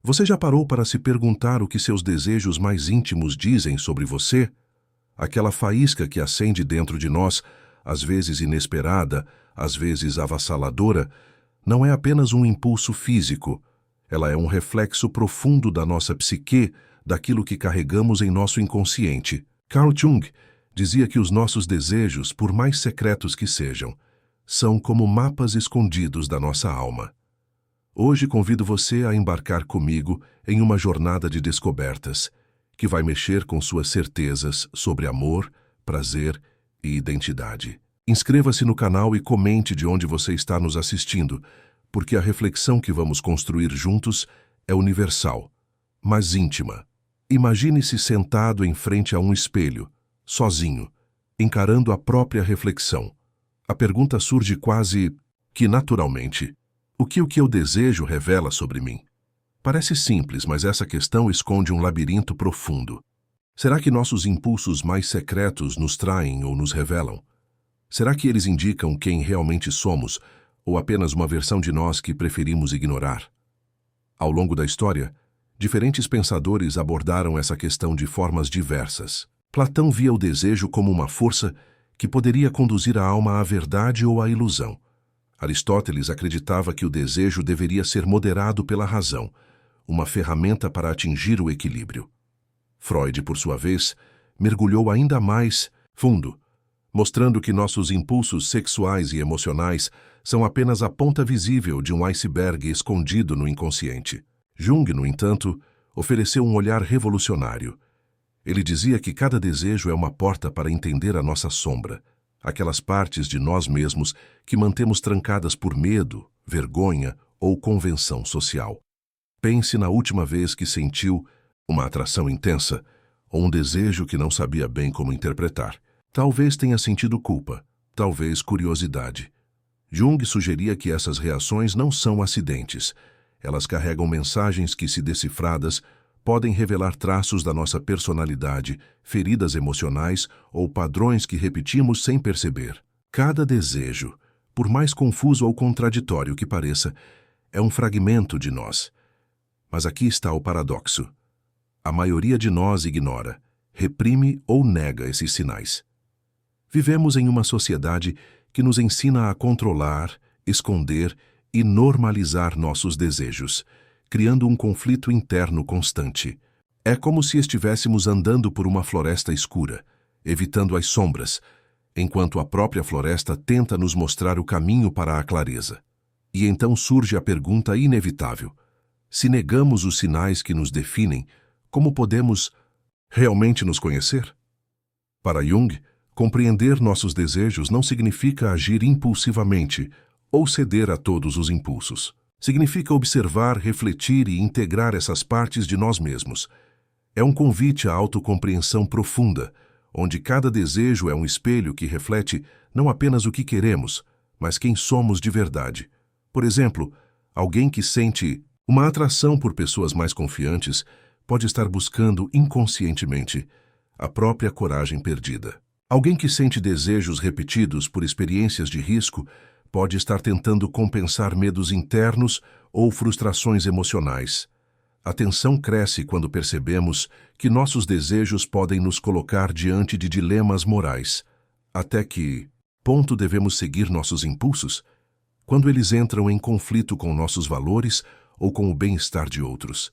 Você já parou para se perguntar o que seus desejos mais íntimos dizem sobre você? Aquela faísca que acende dentro de nós, às vezes inesperada, às vezes avassaladora, não é apenas um impulso físico. Ela é um reflexo profundo da nossa psique, daquilo que carregamos em nosso inconsciente. Carl Jung dizia que os nossos desejos, por mais secretos que sejam, são como mapas escondidos da nossa alma. Hoje convido você a embarcar comigo em uma jornada de descobertas, que vai mexer com suas certezas sobre amor, prazer e identidade. Inscreva-se no canal e comente de onde você está nos assistindo, porque a reflexão que vamos construir juntos é universal, mas íntima. Imagine-se sentado em frente a um espelho, sozinho, encarando a própria reflexão. A pergunta surge quase que naturalmente: o que eu desejo revela sobre mim? Parece simples, mas essa questão esconde um labirinto profundo. Será que nossos impulsos mais secretos nos traem ou nos revelam? Será que eles indicam quem realmente somos, ou apenas uma versão de nós que preferimos ignorar? Ao longo da história, diferentes pensadores abordaram essa questão de formas diversas. Platão via o desejo como uma força que poderia conduzir a alma à verdade ou à ilusão. Aristóteles acreditava que o desejo deveria ser moderado pela razão, uma ferramenta para atingir o equilíbrio. Freud, por sua vez, mergulhou ainda mais fundo, mostrando que nossos impulsos sexuais e emocionais são apenas a ponta visível de um iceberg escondido no inconsciente. Jung, no entanto, ofereceu um olhar revolucionário. Ele dizia que cada desejo é uma porta para entender a nossa sombra, aquelas partes de nós mesmos que mantemos trancadas por medo, vergonha ou convenção social. Pense na última vez que sentiu uma atração intensa ou um desejo que não sabia bem como interpretar. Talvez tenha sentido culpa, talvez curiosidade. Jung sugeria que essas reações não são acidentes. Elas carregam mensagens que, se decifradas, podem revelar traços da nossa personalidade, feridas emocionais ou padrões que repetimos sem perceber. Cada desejo, por mais confuso ou contraditório que pareça, é um fragmento de nós. Mas aqui está o paradoxo. A maioria de nós ignora, reprime ou nega esses sinais. Vivemos em uma sociedade que nos ensina a controlar, esconder e normalizar nossos desejos, criando um conflito interno constante. É como se estivéssemos andando por uma floresta escura, evitando as sombras, enquanto a própria floresta tenta nos mostrar o caminho para a clareza. E então surge a pergunta inevitável: se negamos os sinais que nos definem, como podemos realmente nos conhecer? Para Jung, compreender nossos desejos não significa agir impulsivamente ou ceder a todos os impulsos. Significa observar, refletir e integrar essas partes de nós mesmos. É um convite à autocompreensão profunda, onde cada desejo é um espelho que reflete não apenas o que queremos, mas quem somos de verdade. Por exemplo, alguém que sente uma atração por pessoas mais confiantes pode estar buscando inconscientemente a própria coragem perdida. Alguém que sente desejos repetidos por experiências de risco pode estar tentando compensar medos internos ou frustrações emocionais. A tensão cresce quando percebemos que nossos desejos podem nos colocar diante de dilemas morais. Até que ponto devemos seguir nossos impulsos? Quando eles entram em conflito com nossos valores ou com o bem-estar de outros.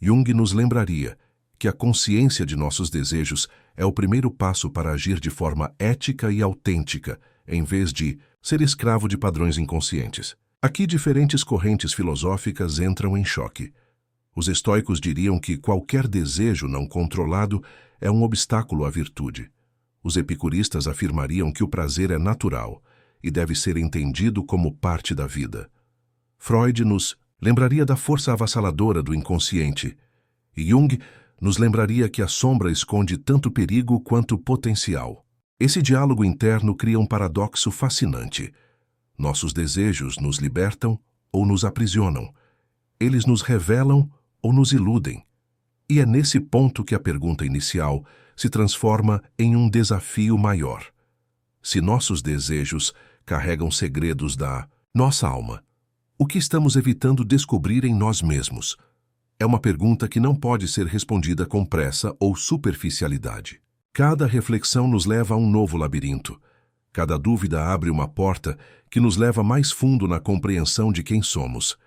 Jung nos lembraria que a consciência de nossos desejos é o primeiro passo para agir de forma ética e autêntica, em vez de ser escravo de padrões inconscientes. Aqui diferentes correntes filosóficas entram em choque. Os estoicos diriam que qualquer desejo não controlado é um obstáculo à virtude. Os epicuristas afirmariam que o prazer é natural e deve ser entendido como parte da vida. Freud nos lembraria da força avassaladora do inconsciente, e Jung nos lembraria que a sombra esconde tanto perigo quanto potencial. Esse diálogo interno cria um paradoxo fascinante. Nossos desejos nos libertam ou nos aprisionam. Eles nos revelam ou nos iludem. E é nesse ponto que a pergunta inicial se transforma em um desafio maior. Se nossos desejos carregam segredos da nossa alma, o que estamos evitando descobrir em nós mesmos? É uma pergunta que não pode ser respondida com pressa ou superficialidade. Cada reflexão nos leva a um novo labirinto. Cada dúvida abre uma porta que nos leva mais fundo na compreensão de quem somos.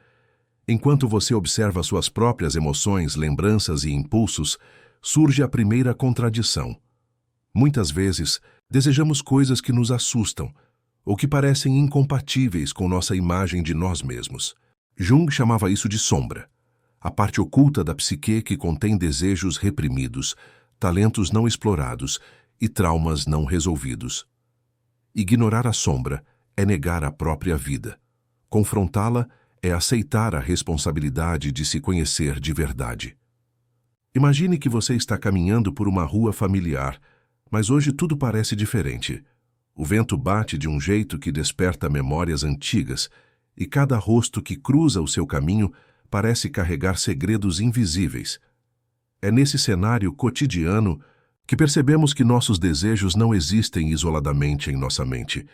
Enquanto você observa suas próprias emoções, lembranças e impulsos, surge a primeira contradição. Muitas vezes, desejamos coisas que nos assustam ou que parecem incompatíveis com nossa imagem de nós mesmos. Jung chamava isso de sombra, a parte oculta da psique que contém desejos reprimidos, talentos não explorados e traumas não resolvidos. Ignorar a sombra é negar a própria vida. Confrontá-la é aceitar a responsabilidade de se conhecer de verdade. Imagine que você está caminhando por uma rua familiar, mas hoje tudo parece diferente. O vento bate de um jeito que desperta memórias antigas, e cada rosto que cruza o seu caminho parece carregar segredos invisíveis. É nesse cenário cotidiano que percebemos que nossos desejos não existem isoladamente em nossa mente.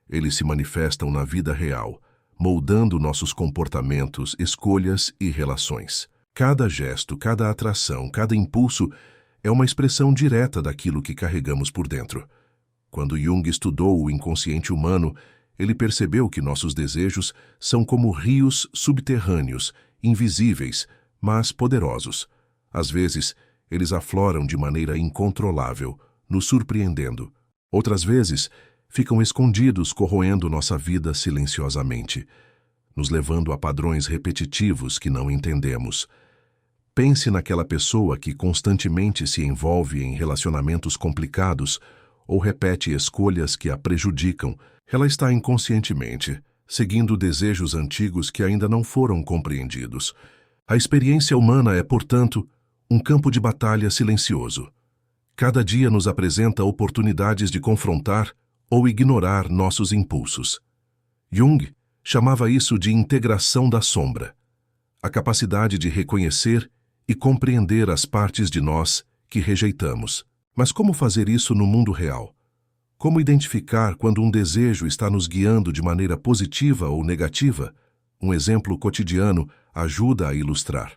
Eles se manifestam na vida real, moldando nossos comportamentos, escolhas e relações. Cada gesto, cada atração, cada impulso é uma expressão direta daquilo que carregamos por dentro. Quando Jung estudou o inconsciente humano, ele percebeu que nossos desejos são como rios subterrâneos, invisíveis, mas poderosos. Às vezes, eles afloram de maneira incontrolável, nos surpreendendo. Outras vezes, ficam escondidos, corroendo nossa vida silenciosamente, nos levando a padrões repetitivos que não entendemos. Pense naquela pessoa que constantemente se envolve em relacionamentos complicados ou repete escolhas que a prejudicam. Ela está inconscientemente seguindo desejos antigos que ainda não foram compreendidos. A experiência humana é, portanto, um campo de batalha silencioso. Cada dia nos apresenta oportunidades de confrontar ou ignorar nossos impulsos. Jung chamava isso de integração da sombra, a capacidade de reconhecer e compreender as partes de nós que rejeitamos. Mas como fazer isso no mundo real? Como identificar quando um desejo está nos guiando de maneira positiva ou negativa? Um exemplo cotidiano ajuda a ilustrar.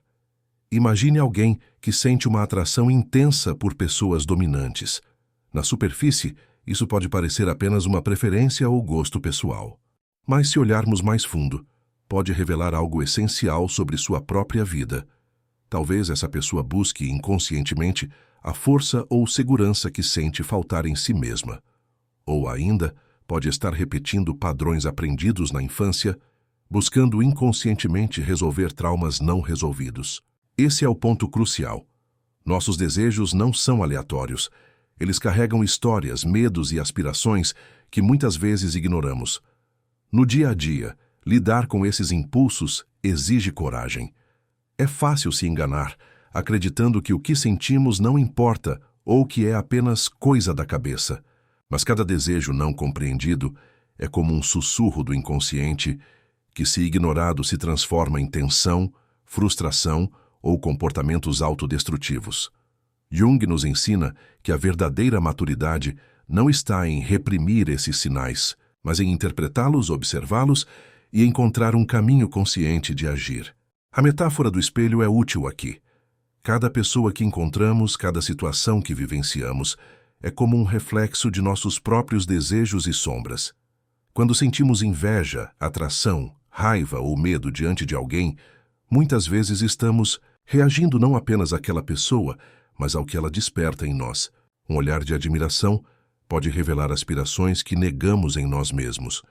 Imagine alguém que sente uma atração intensa por pessoas dominantes. Na superfície, isso pode parecer apenas uma preferência ou gosto pessoal. Mas se olharmos mais fundo, pode revelar algo essencial sobre sua própria vida. Talvez essa pessoa busque inconscientemente a força ou segurança que sente faltar em si mesma. Ou ainda, pode estar repetindo padrões aprendidos na infância, buscando inconscientemente resolver traumas não resolvidos. Esse é o ponto crucial. Nossos desejos não são aleatórios. Eles carregam histórias, medos e aspirações que muitas vezes ignoramos. No dia a dia, lidar com esses impulsos exige coragem. É fácil se enganar, acreditando que o que sentimos não importa ou que é apenas coisa da cabeça. Mas cada desejo não compreendido é como um sussurro do inconsciente que, se ignorado, se transforma em tensão, frustração ou comportamentos autodestrutivos. Jung nos ensina que a verdadeira maturidade não está em reprimir esses sinais, mas em interpretá-los, observá-los e encontrar um caminho consciente de agir. A metáfora do espelho é útil aqui. Cada pessoa que encontramos, cada situação que vivenciamos, é como um reflexo de nossos próprios desejos e sombras. Quando sentimos inveja, atração, raiva ou medo diante de alguém, muitas vezes estamos reagindo não apenas àquela pessoa, mas ao que ela desperta em nós. Um olhar de admiração pode revelar aspirações que negamos em nós mesmos.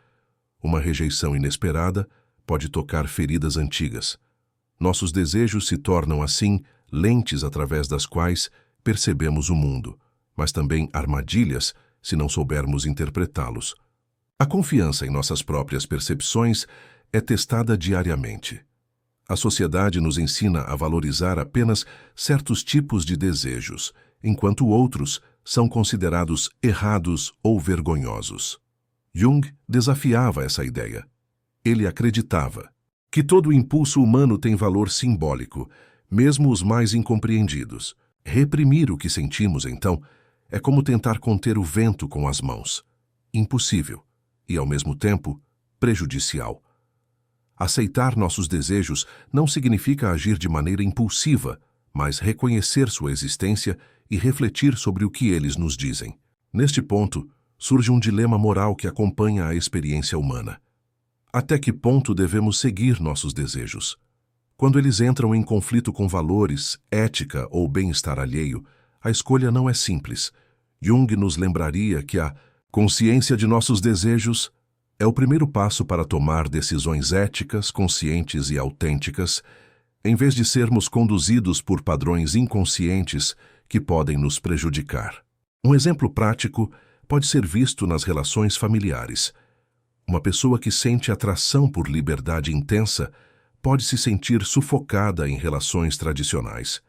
Uma rejeição inesperada pode tocar feridas antigas. Nossos desejos se tornam, assim, lentes através das quais percebemos o mundo, mas também armadilhas se não soubermos interpretá-los. A confiança em nossas próprias percepções é testada diariamente. A sociedade nos ensina a valorizar apenas certos tipos de desejos, enquanto outros são considerados errados ou vergonhosos. Jung desafiava essa ideia. Ele acreditava que todo impulso humano tem valor simbólico, mesmo os mais incompreendidos. Reprimir o que sentimos, então, é como tentar conter o vento com as mãos. Impossível e, ao mesmo tempo, prejudicial. Aceitar nossos desejos não significa agir de maneira impulsiva, mas reconhecer sua existência e refletir sobre o que eles nos dizem. Neste ponto, surge um dilema moral que acompanha a experiência humana. Até que ponto devemos seguir nossos desejos? Quando eles entram em conflito com valores, ética ou bem-estar alheio, a escolha não é simples. Jung nos lembraria que a consciência de nossos desejos é o primeiro passo para tomar decisões éticas, conscientes e autênticas, em vez de sermos conduzidos por padrões inconscientes que podem nos prejudicar. Um exemplo prático pode ser visto nas relações familiares. Uma pessoa que sente atração por liberdade intensa pode se sentir sufocada em relações tradicionais.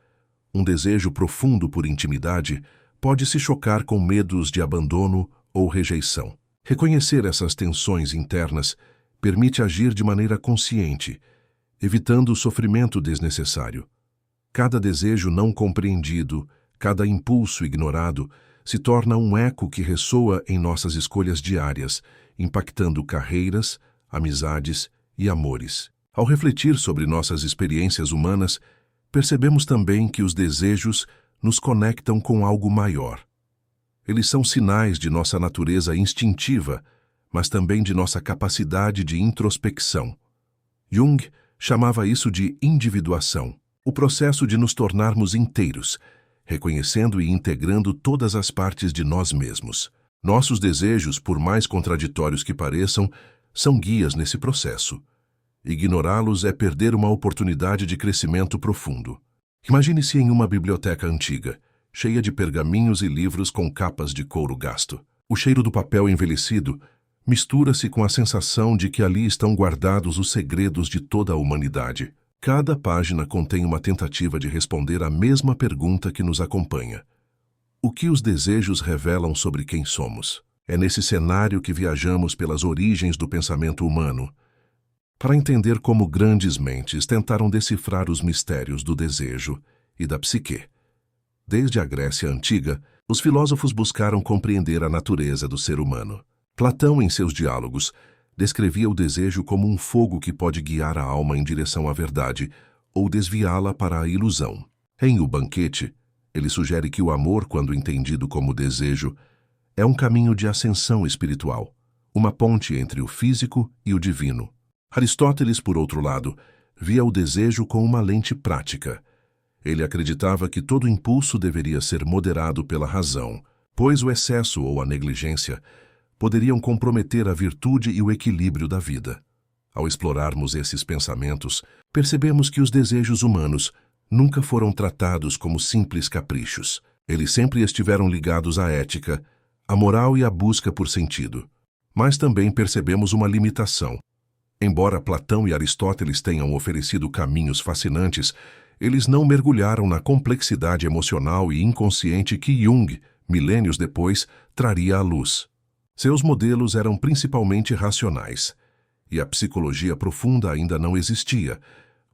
Um desejo profundo por intimidade pode se chocar com medos de abandono ou rejeição. Reconhecer essas tensões internas permite agir de maneira consciente, evitando o sofrimento desnecessário. Cada desejo não compreendido, cada impulso ignorado, se torna um eco que ressoa em nossas escolhas diárias, impactando carreiras, amizades e amores. Ao refletir sobre nossas experiências humanas, percebemos também que os desejos nos conectam com algo maior. Eles são sinais de nossa natureza instintiva, mas também de nossa capacidade de introspecção. Jung chamava isso de individuação, o processo de nos tornarmos inteiros, reconhecendo e integrando todas as partes de nós mesmos. Nossos desejos, por mais contraditórios que pareçam, são guias nesse processo. Ignorá-los é perder uma oportunidade de crescimento profundo. Imagine-se em uma biblioteca antiga, cheia de pergaminhos e livros com capas de couro gasto. O cheiro do papel envelhecido mistura-se com a sensação de que ali estão guardados os segredos de toda a humanidade. Cada página contém uma tentativa de responder à mesma pergunta que nos acompanha. O que os desejos revelam sobre quem somos? É nesse cenário que viajamos pelas origens do pensamento humano, para entender como grandes mentes tentaram decifrar os mistérios do desejo e da psique. Desde a Grécia Antiga, os filósofos buscaram compreender a natureza do ser humano. Platão, em seus diálogos, descrevia o desejo como um fogo que pode guiar a alma em direção à verdade ou desviá-la para a ilusão. Em O Banquete, ele sugere que o amor, quando entendido como desejo, é um caminho de ascensão espiritual, uma ponte entre o físico e o divino. Aristóteles, por outro lado, via o desejo com uma lente prática. Ele acreditava que todo impulso deveria ser moderado pela razão, pois o excesso ou a negligência poderiam comprometer a virtude e o equilíbrio da vida. Ao explorarmos esses pensamentos, percebemos que os desejos humanos nunca foram tratados como simples caprichos. Eles sempre estiveram ligados à ética, à moral e à busca por sentido. Mas também percebemos uma limitação. Embora Platão e Aristóteles tenham oferecido caminhos fascinantes, eles não mergulharam na complexidade emocional e inconsciente que Jung, milênios depois, traria à luz. Seus modelos eram principalmente racionais, e a psicologia profunda ainda não existia.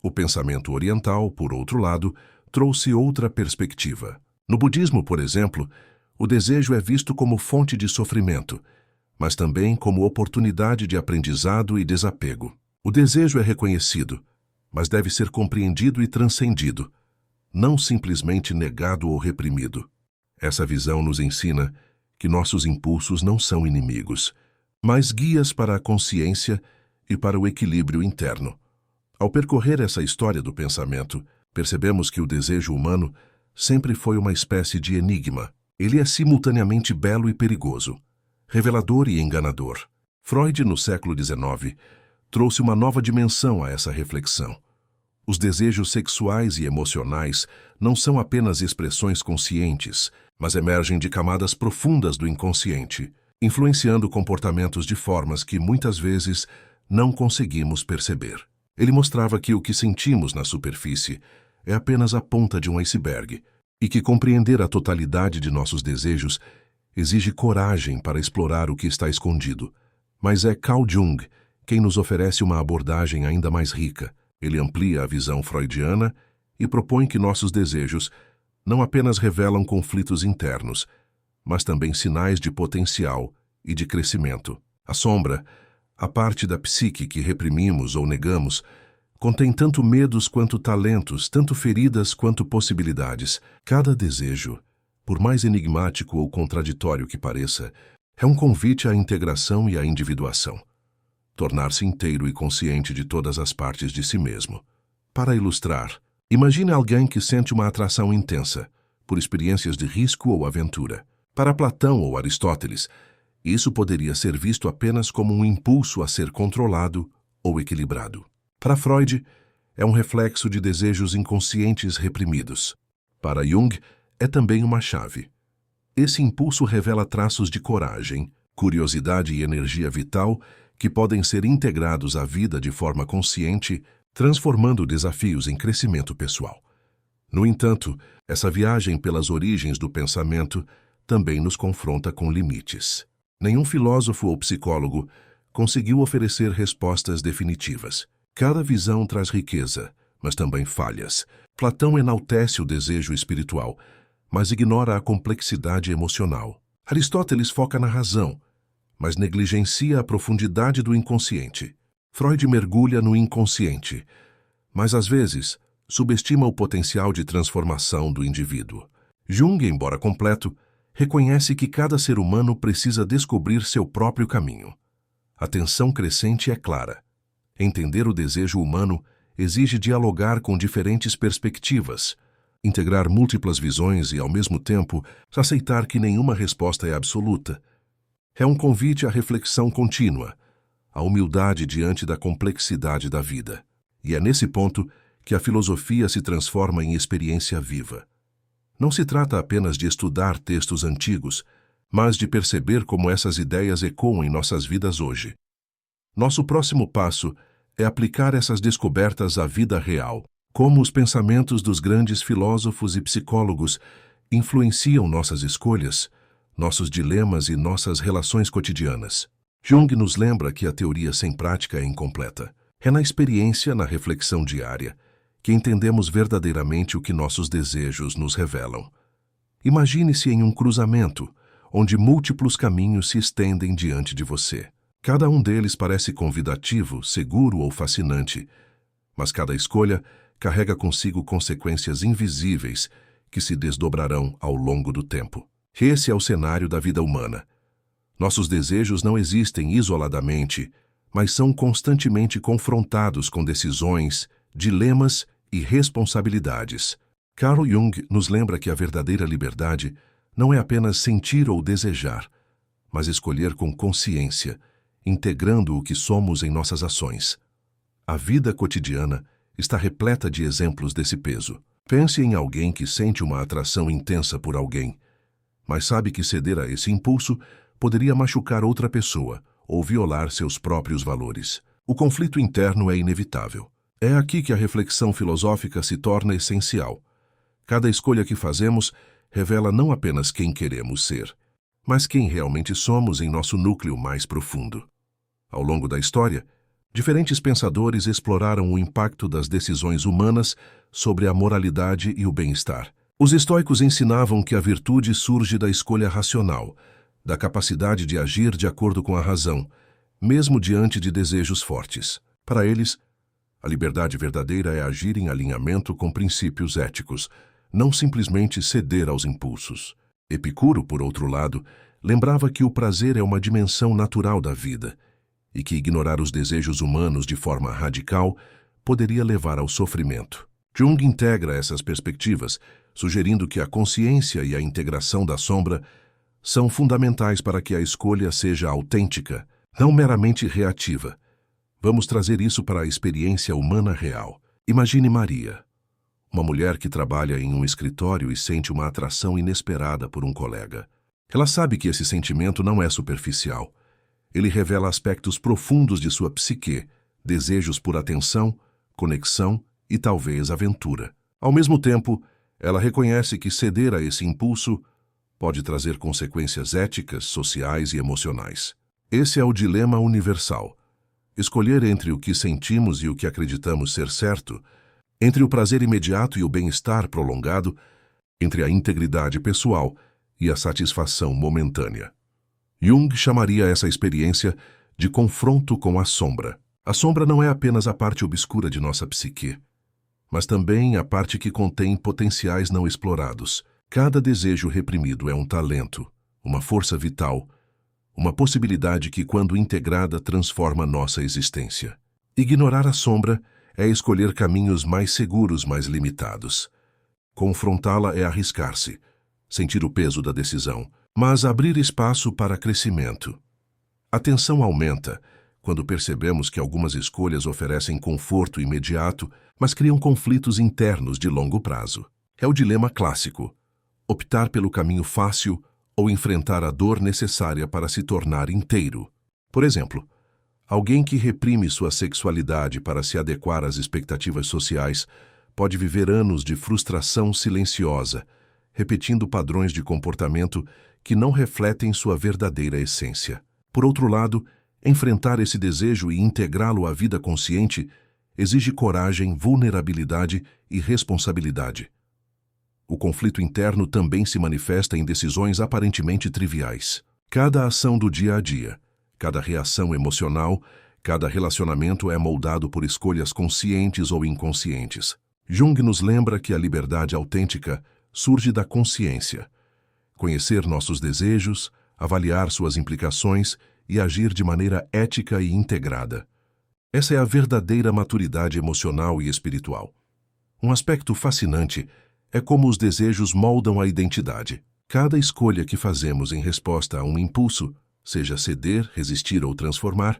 O pensamento oriental, por outro lado, trouxe outra perspectiva. No budismo, por exemplo, o desejo é visto como fonte de sofrimento, mas também como oportunidade de aprendizado e desapego. O desejo é reconhecido, mas deve ser compreendido e transcendido, não simplesmente negado ou reprimido. Essa visão nos ensina que nossos impulsos não são inimigos, mas guias para a consciência e para o equilíbrio interno. Ao percorrer essa história do pensamento, percebemos que o desejo humano sempre foi uma espécie de enigma. Ele é simultaneamente belo e perigoso, revelador e enganador. Freud, no século XIX, trouxe uma nova dimensão a essa reflexão. Os desejos sexuais e emocionais não são apenas expressões conscientes, mas emergem de camadas profundas do inconsciente, influenciando comportamentos de formas que muitas vezes não conseguimos perceber. Ele mostrava que o que sentimos na superfície é apenas a ponta de um iceberg, e que compreender a totalidade de nossos desejos exige coragem para explorar o que está escondido. Mas é Carl Jung quem nos oferece uma abordagem ainda mais rica. Ele amplia a visão freudiana e propõe que nossos desejos não apenas revelam conflitos internos, mas também sinais de potencial e de crescimento. A sombra, A parte da psique que reprimimos ou negamos contém tanto medos quanto talentos, tanto feridas quanto possibilidades. Cada desejo, por mais enigmático ou contraditório que pareça, é um convite à integração e à individuação. Tornar-se inteiro e consciente de todas as partes de si mesmo. Para ilustrar, imagine alguém que sente uma atração intensa por experiências de risco ou aventura. Para Platão ou Aristóteles, isso poderia ser visto apenas como um impulso a ser controlado ou equilibrado. Para Freud, é um reflexo de desejos inconscientes reprimidos. Para Jung, é também uma chave. Esse impulso revela traços de coragem, curiosidade e energia vital que podem ser integrados à vida de forma consciente, transformando desafios em crescimento pessoal. No entanto, essa viagem pelas origens do pensamento também nos confronta com limites. Nenhum filósofo ou psicólogo conseguiu oferecer respostas definitivas. Cada visão traz riqueza, mas também falhas. Platão enaltece o desejo espiritual, mas ignora a complexidade emocional. Aristóteles foca na razão, mas negligencia a profundidade do inconsciente. Freud mergulha no inconsciente, mas às vezes subestima o potencial de transformação do indivíduo. Jung, embora completo, reconhece que cada ser humano precisa descobrir seu próprio caminho. A tensão crescente é clara. Entender o desejo humano exige dialogar com diferentes perspectivas, integrar múltiplas visões e, ao mesmo tempo, aceitar que nenhuma resposta é absoluta. É um convite à reflexão contínua, à humildade diante da complexidade da vida. E é nesse ponto que a filosofia se transforma em experiência viva. Não se trata apenas de estudar textos antigos, mas de perceber como essas ideias ecoam em nossas vidas hoje. Nosso próximo passo é aplicar essas descobertas à vida real, como os pensamentos dos grandes filósofos e psicólogos influenciam nossas escolhas, nossos dilemas e nossas relações cotidianas. Jung nos lembra que a teoria sem prática é incompleta. É na experiência, na reflexão diária, que entendemos verdadeiramente o que nossos desejos nos revelam. Imagine-se em um cruzamento, onde múltiplos caminhos se estendem diante de você. Cada um deles parece convidativo, seguro ou fascinante, mas cada escolha carrega consigo consequências invisíveis que se desdobrarão ao longo do tempo. Esse é o cenário da vida humana. Nossos desejos não existem isoladamente, mas são constantemente confrontados com decisões, dilemas e responsabilidades. Carl Jung nos lembra que a verdadeira liberdade não é apenas sentir ou desejar, mas escolher com consciência, integrando o que somos em nossas ações. A vida cotidiana está repleta de exemplos desse peso. Pense em alguém que sente uma atração intensa por alguém, mas sabe que ceder a esse impulso poderia machucar outra pessoa ou violar seus próprios valores. O conflito interno é inevitável. É aqui que a reflexão filosófica se torna essencial. Cada escolha que fazemos revela não apenas quem queremos ser, mas quem realmente somos em nosso núcleo mais profundo. Ao longo da história, diferentes pensadores exploraram o impacto das decisões humanas sobre a moralidade e o bem-estar. Os estoicos ensinavam que a virtude surge da escolha racional, da capacidade de agir de acordo com a razão, mesmo diante de desejos fortes. Para eles, a liberdade verdadeira é agir em alinhamento com princípios éticos, não simplesmente ceder aos impulsos. Epicuro, por outro lado, lembrava que o prazer é uma dimensão natural da vida e que ignorar os desejos humanos de forma radical poderia levar ao sofrimento. Jung integra essas perspectivas, sugerindo que a consciência e a integração da sombra são fundamentais para que a escolha seja autêntica, não meramente reativa. Vamos trazer isso para a experiência humana real. Imagine Maria, uma mulher que trabalha em um escritório e sente uma atração inesperada por um colega. Ela sabe que esse sentimento não é superficial. Ele revela aspectos profundos de sua psique, desejos por atenção, conexão e talvez aventura. Ao mesmo tempo, ela reconhece que ceder a esse impulso pode trazer consequências éticas, sociais e emocionais. Esse é o dilema universal. Escolher entre o que sentimos e o que acreditamos ser certo, entre o prazer imediato e o bem-estar prolongado, entre a integridade pessoal e a satisfação momentânea. Jung chamaria essa experiência de confronto com a sombra. A sombra não é apenas a parte obscura de nossa psique, mas também a parte que contém potenciais não explorados. Cada desejo reprimido é um talento, uma força vital, uma possibilidade que, quando integrada, transforma nossa existência. Ignorar a sombra é escolher caminhos mais seguros, mais limitados. Confrontá-la é arriscar-se, sentir o peso da decisão, mas abrir espaço para crescimento. A tensão aumenta quando percebemos que algumas escolhas oferecem conforto imediato, mas criam conflitos internos de longo prazo. É o dilema clássico: optar pelo caminho fácil ou enfrentar a dor necessária para se tornar inteiro. Por exemplo, alguém que reprime sua sexualidade para se adequar às expectativas sociais pode viver anos de frustração silenciosa, repetindo padrões de comportamento que não refletem sua verdadeira essência. Por outro lado, enfrentar esse desejo e integrá-lo à vida consciente exige coragem, vulnerabilidade e responsabilidade. O conflito interno também se manifesta em decisões aparentemente triviais. Cada ação do dia a dia, cada reação emocional, cada relacionamento é moldado por escolhas conscientes ou inconscientes. Jung nos lembra que a liberdade autêntica surge da consciência. Conhecer nossos desejos, avaliar suas implicações e agir de maneira ética e integrada. Essa é a verdadeira maturidade emocional e espiritual. Um aspecto fascinante é como os desejos moldam a identidade. Cada escolha que fazemos em resposta a um impulso, seja ceder, resistir ou transformar,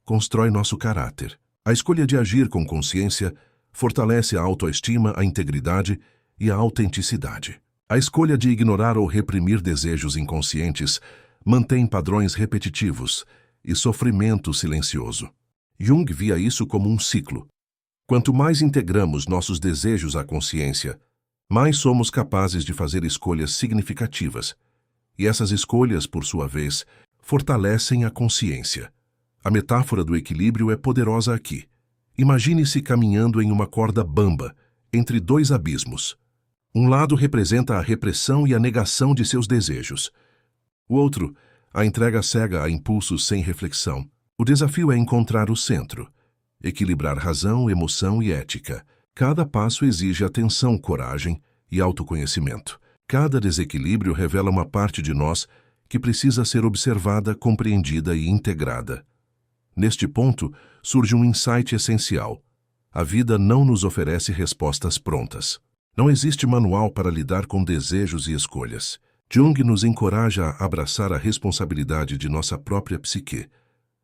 constrói nosso caráter. A escolha de agir com consciência fortalece a autoestima, a integridade e a autenticidade. A escolha de ignorar ou reprimir desejos inconscientes mantém padrões repetitivos e sofrimento silencioso. Jung via isso como um ciclo. Quanto mais integramos nossos desejos à consciência, mais somos capazes de fazer escolhas significativas. E essas escolhas, por sua vez, fortalecem a consciência. A metáfora do equilíbrio é poderosa aqui. Imagine-se caminhando em uma corda bamba, entre dois abismos. Um lado representa a repressão e a negação de seus desejos. O outro, a entrega cega a impulsos sem reflexão. O desafio é encontrar o centro, equilibrar razão, emoção e ética. Cada passo exige atenção, coragem e autoconhecimento. Cada desequilíbrio revela uma parte de nós que precisa ser observada, compreendida e integrada. Neste ponto, surge um insight essencial. A vida não nos oferece respostas prontas. Não existe manual para lidar com desejos e escolhas. Jung nos encoraja a abraçar a responsabilidade de nossa própria psique,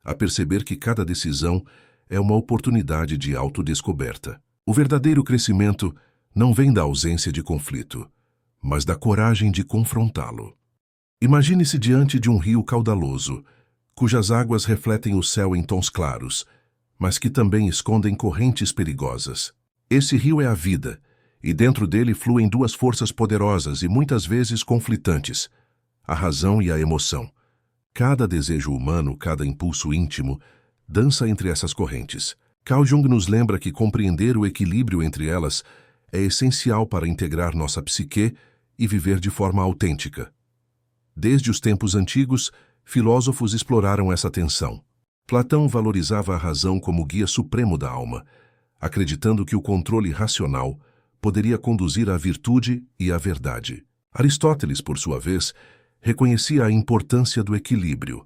a perceber que cada decisão é uma oportunidade de autodescoberta. O verdadeiro crescimento não vem da ausência de conflito, mas da coragem de confrontá-lo. Imagine-se diante de um rio caudaloso, cujas águas refletem o céu em tons claros, mas que também escondem correntes perigosas. Esse rio é a vida, e dentro dele fluem duas forças poderosas e muitas vezes conflitantes: a razão e a emoção. Cada desejo humano, cada impulso íntimo, dança entre essas correntes. Carl Jung nos lembra que compreender o equilíbrio entre elas é essencial para integrar nossa psique e viver de forma autêntica. Desde os tempos antigos, filósofos exploraram essa tensão. Platão valorizava a razão como guia supremo da alma, acreditando que o controle racional poderia conduzir à virtude e à verdade. Aristóteles, por sua vez, reconhecia a importância do equilíbrio.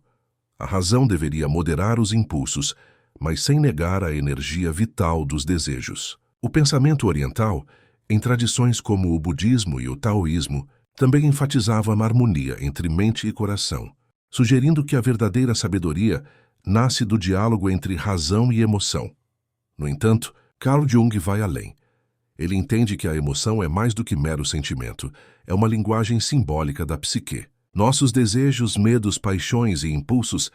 A razão deveria moderar os impulsos, mas sem negar a energia vital dos desejos. O pensamento oriental, em tradições como o budismo e o taoísmo, também enfatizava a harmonia entre mente e coração, sugerindo que a verdadeira sabedoria nasce do diálogo entre razão e emoção. No entanto, Carl Jung vai além. Ele entende que a emoção é mais do que mero sentimento, é uma linguagem simbólica da psique. Nossos desejos, medos, paixões e impulsos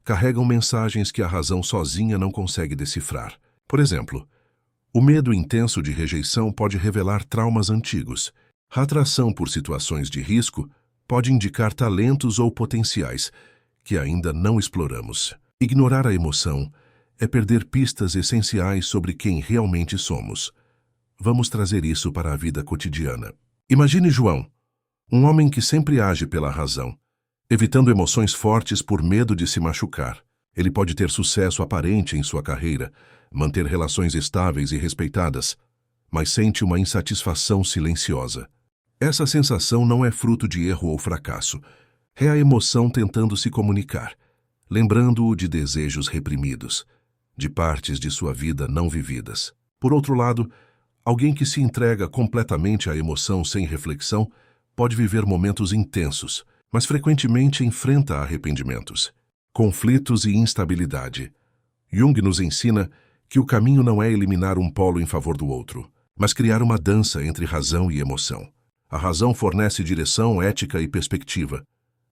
carregam mensagens que a razão sozinha não consegue decifrar. Por exemplo, o medo intenso de rejeição pode revelar traumas antigos. A atração por situações de risco pode indicar talentos ou potenciais que ainda não exploramos. Ignorar a emoção é perder pistas essenciais sobre quem realmente somos. Vamos trazer isso para a vida cotidiana. Imagine João, um homem que sempre age pela razão, evitando emoções fortes por medo de se machucar. Ele pode ter sucesso aparente em sua carreira, manter relações estáveis e respeitadas, mas sente uma insatisfação silenciosa. Essa sensação não é fruto de erro ou fracasso. É a emoção tentando se comunicar, lembrando-o de desejos reprimidos, de partes de sua vida não vividas. Por outro lado, alguém que se entrega completamente à emoção sem reflexão pode viver momentos intensos, mas frequentemente enfrenta arrependimentos, conflitos e instabilidade. Jung nos ensina que o caminho não é eliminar um polo em favor do outro, mas criar uma dança entre razão e emoção. A razão fornece direção, ética e perspectiva.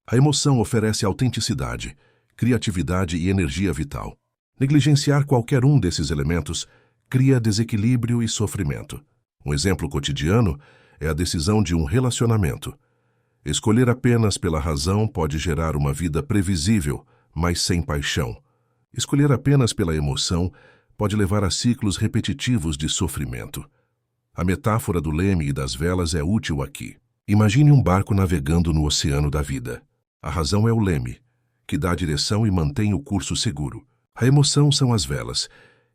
A emoção oferece autenticidade, criatividade e energia vital. Negligenciar qualquer um desses elementos cria desequilíbrio e sofrimento. Um exemplo cotidiano é a decisão de um relacionamento. Escolher apenas pela razão pode gerar uma vida previsível, mas sem paixão. Escolher apenas pela emoção pode levar a ciclos repetitivos de sofrimento. A metáfora do leme e das velas é útil aqui. Imagine um barco navegando no oceano da vida. A razão é o leme, que dá a direção e mantém o curso seguro. A emoção são as velas,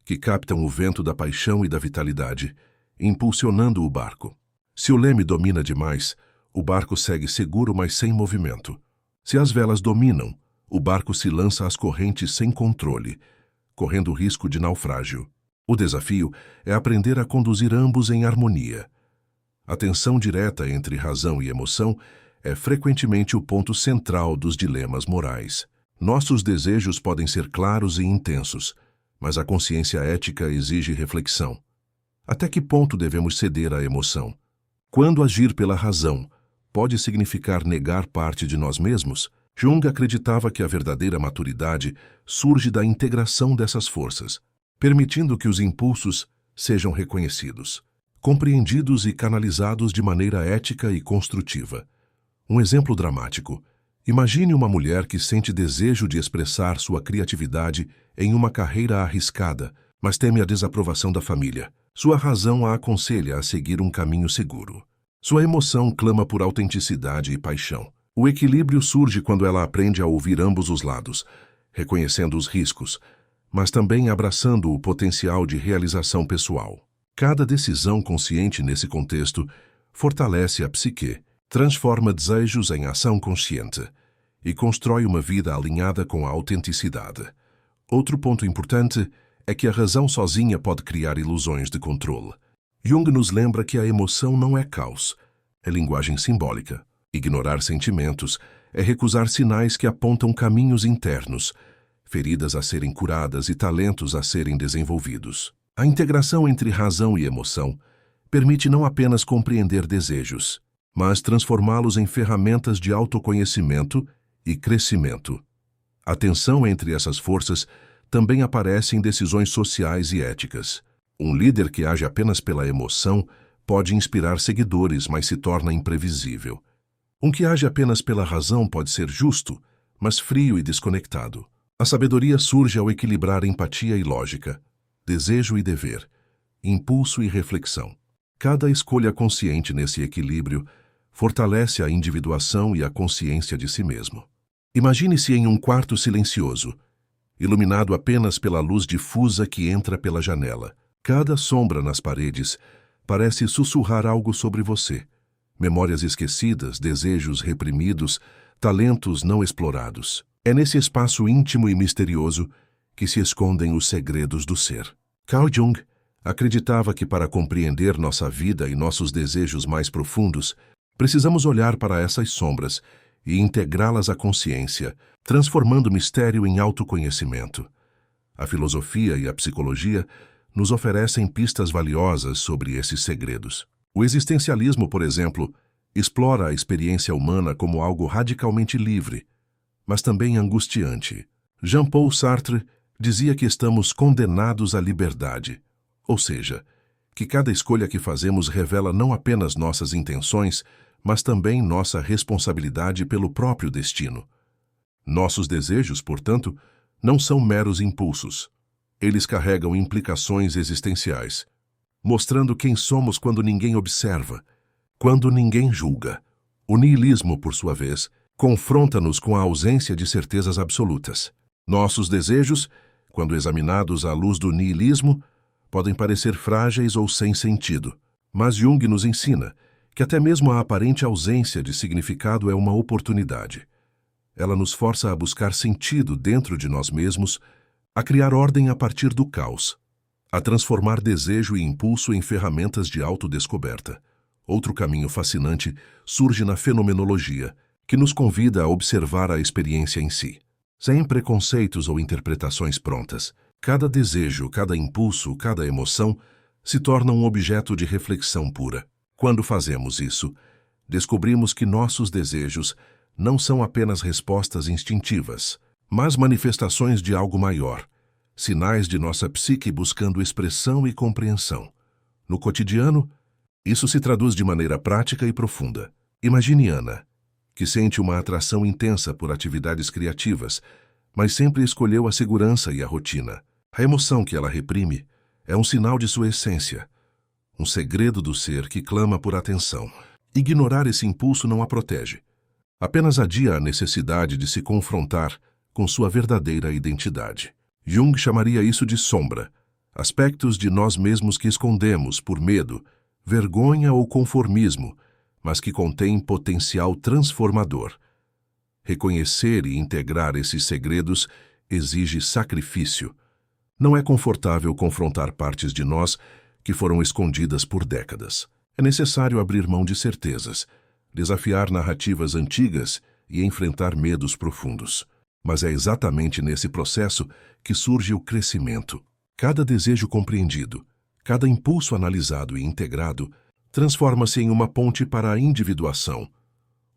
que captam o vento da paixão e da vitalidade, impulsionando o barco. Se o leme domina demais, o barco segue seguro, mas sem movimento. Se as velas dominam, o barco se lança às correntes sem controle, correndo o risco de naufrágio. O desafio é aprender a conduzir ambos em harmonia. A tensão direta entre razão e emoção é frequentemente o ponto central dos dilemas morais. Nossos desejos podem ser claros e intensos, mas a consciência ética exige reflexão. Até que ponto devemos ceder à emoção? Quando agir pela razão pode significar negar parte de nós mesmos? Jung acreditava que a verdadeira maturidade surge da integração dessas forças, permitindo que os impulsos sejam reconhecidos, compreendidos e canalizados de maneira ética e construtiva. Um exemplo dramático. Imagine uma mulher que sente desejo de expressar sua criatividade em uma carreira arriscada, mas teme a desaprovação da família. Sua razão a aconselha a seguir um caminho seguro. Sua emoção clama por autenticidade e paixão. O equilíbrio surge quando ela aprende a ouvir ambos os lados, reconhecendo os riscos, mas também abraçando o potencial de realização pessoal. Cada decisão consciente nesse contexto fortalece a psique, transforma desejos em ação consciente e constrói uma vida alinhada com a autenticidade. Outro ponto importante é que a razão sozinha pode criar ilusões de controle. Jung nos lembra que a emoção não é caos, é linguagem simbólica. Ignorar sentimentos é recusar sinais que apontam caminhos internos, feridas a serem curadas e talentos a serem desenvolvidos. A integração entre razão e emoção permite não apenas compreender desejos, mas transformá-los em ferramentas de autoconhecimento e crescimento. A tensão entre essas forças também aparece em decisões sociais e éticas. Um líder que age apenas pela emoção pode inspirar seguidores, mas se torna imprevisível. Um que age apenas pela razão pode ser justo, mas frio e desconectado. A sabedoria surge ao equilibrar empatia e lógica, desejo e dever, impulso e reflexão. Cada escolha consciente nesse equilíbrio fortalece a individuação e a consciência de si mesmo. Imagine-se em um quarto silencioso, iluminado apenas pela luz difusa que entra pela janela. Cada sombra nas paredes parece sussurrar algo sobre você. Memórias esquecidas, desejos reprimidos, talentos não explorados. É nesse espaço íntimo e misterioso que se escondem os segredos do ser. Carl Jung acreditava que para compreender nossa vida e nossos desejos mais profundos, precisamos olhar para essas sombras e integrá-las à consciência, transformando o mistério em autoconhecimento. A filosofia e a psicologia nos oferecem pistas valiosas sobre esses segredos. O existencialismo, por exemplo, explora a experiência humana como algo radicalmente livre, mas também angustiante. Jean-Paul Sartre dizia que estamos condenados à liberdade, ou seja, que cada escolha que fazemos revela não apenas nossas intenções, mas também nossa responsabilidade pelo próprio destino. Nossos desejos, portanto, não são meros impulsos. Eles carregam implicações existenciais, mostrando quem somos quando ninguém observa, quando ninguém julga. O niilismo, por sua vez, confronta-nos com a ausência de certezas absolutas. Nossos desejos, quando examinados à luz do niilismo, podem parecer frágeis ou sem sentido. Mas Jung nos ensina que até mesmo a aparente ausência de significado é uma oportunidade. Ela nos força a buscar sentido dentro de nós mesmos, a criar ordem a partir do caos, a transformar desejo e impulso em ferramentas de autodescoberta. Outro caminho fascinante surge na fenomenologia, que nos convida a observar a experiência em si. Sem preconceitos ou interpretações prontas, cada desejo, cada impulso, cada emoção se torna um objeto de reflexão pura. Quando fazemos isso, descobrimos que nossos desejos não são apenas respostas instintivas, mas manifestações de algo maior, sinais de nossa psique buscando expressão e compreensão. No cotidiano, isso se traduz de maneira prática e profunda. Imagine Ana, que sente uma atração intensa por atividades criativas, mas sempre escolheu a segurança e a rotina. A emoção que ela reprime é um sinal de sua essência, um segredo do ser que clama por atenção. Ignorar esse impulso não a protege. Apenas adia a necessidade de se confrontar com sua verdadeira identidade. Jung chamaria isso de sombra, aspectos de nós mesmos que escondemos por medo, vergonha ou conformismo, mas que contêm potencial transformador. Reconhecer e integrar esses segredos exige sacrifício. Não é confortável confrontar partes de nós que foram escondidas por décadas. É necessário abrir mão de certezas, desafiar narrativas antigas e enfrentar medos profundos. Mas é exatamente nesse processo que surge o crescimento. Cada desejo compreendido, cada impulso analisado e integrado, transforma-se em uma ponte para a individuação.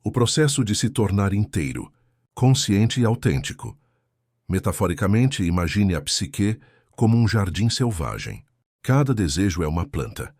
O processo de se tornar inteiro, consciente e autêntico. Metaforicamente, imagine a psique como um jardim selvagem. Cada desejo é uma planta.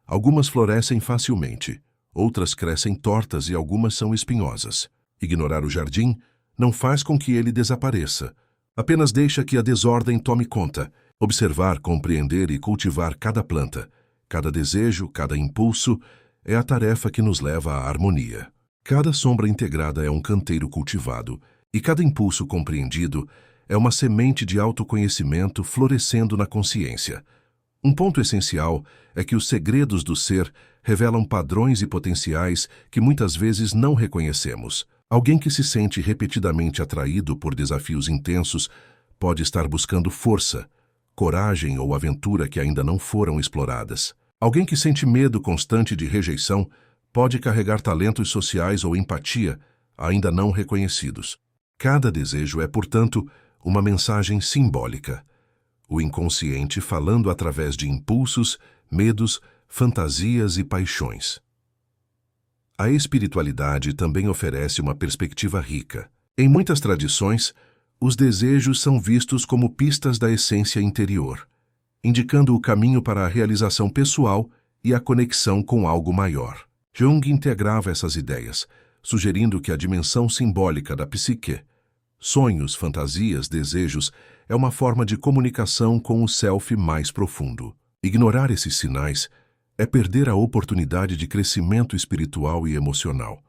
Algumas florescem facilmente, outras crescem tortas e algumas são espinhosas. Ignorar o jardim não faz com que ele desapareça. Apenas deixa que a desordem tome conta. Observar, compreender e cultivar cada planta, cada desejo, cada impulso, é a tarefa que nos leva à harmonia. Cada sombra integrada é um canteiro cultivado, e cada impulso compreendido é uma semente de autoconhecimento florescendo na consciência. Um ponto essencial é que os segredos do ser revelam padrões e potenciais que muitas vezes não reconhecemos. Alguém que se sente repetidamente atraído por desafios intensos pode estar buscando força, coragem ou aventura que ainda não foram exploradas. Alguém que sente medo constante de rejeição pode carregar talentos sociais ou empatia ainda não reconhecidos. Cada desejo é, portanto, uma mensagem simbólica. O inconsciente falando através de impulsos, medos, fantasias e paixões. A espiritualidade também oferece uma perspectiva rica. Em muitas tradições, os desejos são vistos como pistas da essência interior, indicando o caminho para a realização pessoal e a conexão com algo maior. Jung integrava essas ideias, sugerindo que a dimensão simbólica da psique, sonhos, fantasias, desejos, é uma forma de comunicação com o self mais profundo. Ignorar esses sinais é perder a oportunidade de crescimento espiritual e emocional.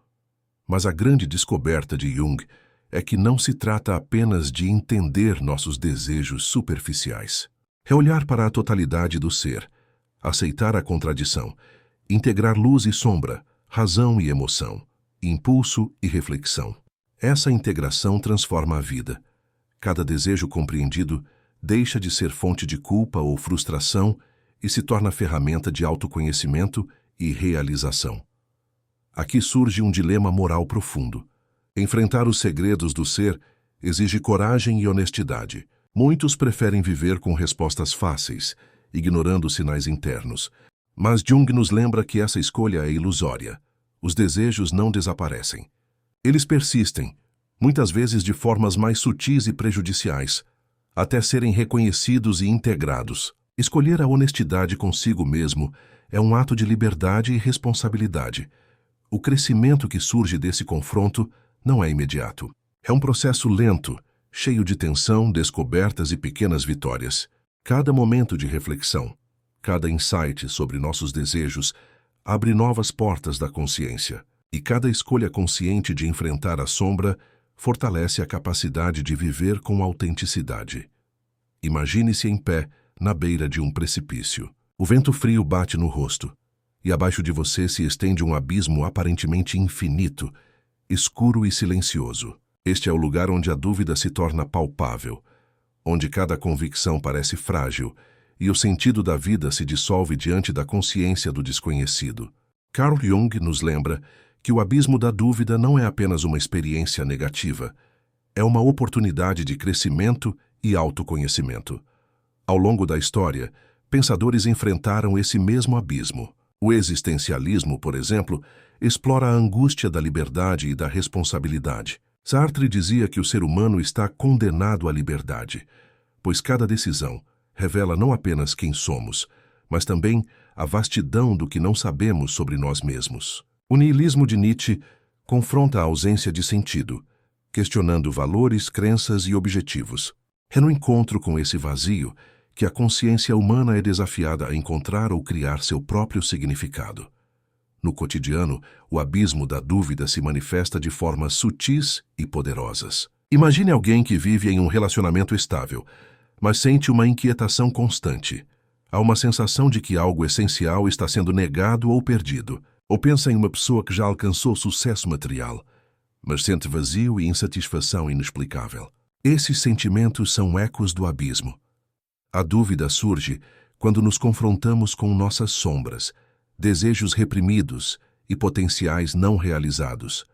Mas a grande descoberta de Jung é que não se trata apenas de entender nossos desejos superficiais. É olhar para a totalidade do ser, aceitar a contradição, integrar luz e sombra, razão e emoção, impulso e reflexão. Essa integração transforma a vida. Cada desejo compreendido deixa de ser fonte de culpa ou frustração e se torna ferramenta de autoconhecimento e realização. Aqui surge um dilema moral profundo. Enfrentar os segredos do ser exige coragem e honestidade. Muitos preferem viver com respostas fáceis, ignorando sinais internos. Mas Jung nos lembra que essa escolha é ilusória. Os desejos não desaparecem. Eles persistem, muitas vezes de formas mais sutis e prejudiciais, até serem reconhecidos e integrados. Escolher a honestidade consigo mesmo é um ato de liberdade e responsabilidade. O crescimento que surge desse confronto não é imediato. É um processo lento, cheio de tensão, descobertas e pequenas vitórias. Cada momento de reflexão, cada insight sobre nossos desejos abre novas portas da consciência. E cada escolha consciente de enfrentar a sombra fortalece a capacidade de viver com autenticidade. Imagine-se em pé, na beira de um precipício. O vento frio bate no rosto, e abaixo de você se estende um abismo aparentemente infinito, escuro e silencioso. Este é o lugar onde a dúvida se torna palpável, onde cada convicção parece frágil e o sentido da vida se dissolve diante da consciência do desconhecido. Carl Jung nos lembra que o abismo da dúvida não é apenas uma experiência negativa, é uma oportunidade de crescimento e autoconhecimento. Ao longo da história, pensadores enfrentaram esse mesmo abismo. O existencialismo, por exemplo, explora a angústia da liberdade e da responsabilidade. Sartre dizia que o ser humano está condenado à liberdade, pois cada decisão revela não apenas quem somos, mas também a vastidão do que não sabemos sobre nós mesmos. O niilismo de Nietzsche confronta a ausência de sentido, questionando valores, crenças e objetivos. É no encontro com esse vazio que a consciência humana é desafiada a encontrar ou criar seu próprio significado. No cotidiano, o abismo da dúvida se manifesta de formas sutis e poderosas. Imagine alguém que vive em um relacionamento estável, mas sente uma inquietação constante. Há uma sensação de que algo essencial está sendo negado ou perdido. Ou pensa em uma pessoa que já alcançou sucesso material, mas sente vazio e insatisfação inexplicável. Esses sentimentos são ecos do abismo. A dúvida surge quando nos confrontamos com nossas sombras, desejos reprimidos e potenciais não realizados.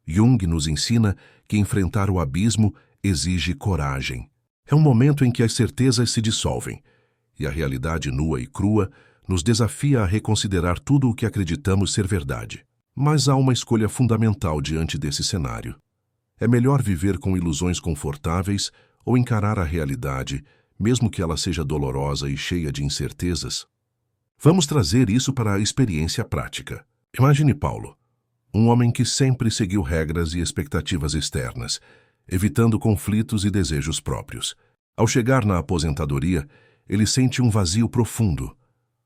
Jung nos ensina que enfrentar o abismo exige coragem. É um momento em que as certezas se dissolvem, e a realidade nua e crua nos desafia a reconsiderar tudo o que acreditamos ser verdade. Mas há uma escolha fundamental diante desse cenário. É melhor viver com ilusões confortáveis ou encarar a realidade, mesmo que ela seja dolorosa e cheia de incertezas? Vamos trazer isso para a experiência prática. Imagine Paulo, um homem que sempre seguiu regras e expectativas externas, evitando conflitos e desejos próprios. Ao chegar na aposentadoria, ele sente um vazio profundo.